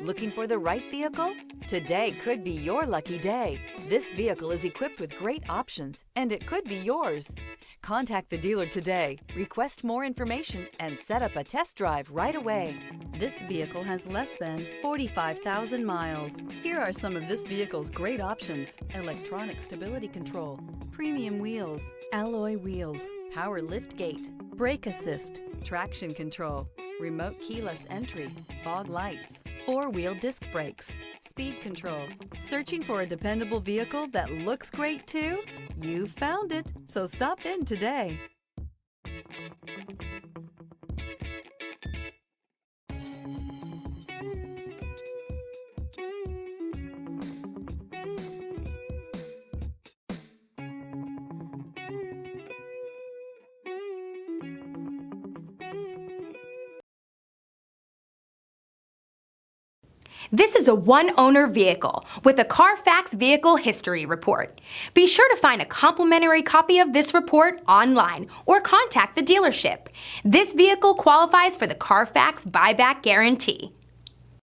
Looking for the right vehicle? Today could be your lucky day. This vehicle is equipped with great options, and it could be yours. Contact the dealer today, request more information, and set up a test drive right away. This vehicle has less than 45,000 miles. Here are some of this vehicle's great options: electronic stability control, premium wheels, alloy wheels, power lift gate, brake assist, traction control, remote keyless entry, fog lights, four-wheel disc brakes, speed control. Searching for a dependable vehicle that looks great too? You found it, so stop in today. This is a one-owner vehicle with a Carfax Vehicle History Report. Be sure to find a complimentary copy of this report online or contact the dealership. This vehicle qualifies for the Carfax Buyback Guarantee.